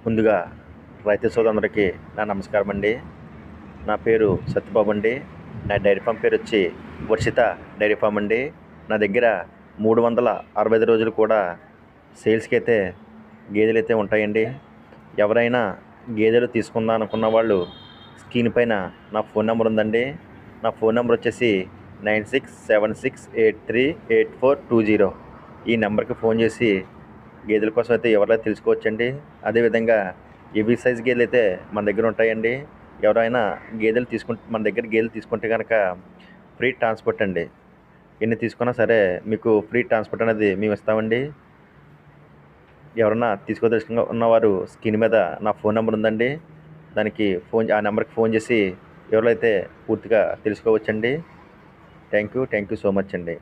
ముందుగా రైతు సోదరులందరికీ నా నమస్కారం అండి. నా పేరు సత్యబాబు అండి. నా డైరీ ఫామ్ పేరు వచ్చి వర్షిత డైరీ ఫామ్ అండి. నా దగ్గర 365 రోజులు కూడా సేల్స్కి అయితే గేదెలు అయితే ఉంటాయండి. ఎవరైనా గేదెలు తీసుకుందాం అనుకున్న వాళ్ళు స్క్రీన్ పైన నా ఫోన్ నెంబర్ ఉందండి. నా ఫోన్ నెంబర్ వచ్చేసి 9676838420. ఈ నెంబర్కి ఫోన్ చేసి గేదెల కోసం అయితే ఎవరైనా తెలుసుకోవచ్చండి. అదేవిధంగా ఏవి సైజ్ గేదెలు అయితే మన దగ్గర ఉంటాయండి. ఎవరైనా మన దగ్గర గేదెలు తీసుకుంటే కనుక ఫ్రీ ట్రాన్స్పోర్ట్ అండి. ఎన్ని తీసుకున్నా సరే మీకు ఫ్రీ ట్రాన్స్పోర్ట్ అనేది మేము ఇస్తామండి. ఎవరన్నా తీసుకోదలుచుకున్న ఉన్నవారు స్క్రీన్ మీద నా ఫోన్ నెంబర్ ఉందండి. ఆ నెంబర్కి ఫోన్ చేసి ఎవరైతే పూర్తిగా తెలుసుకోవచ్చండి. థ్యాంక్ యూ సో మచ్ అండి.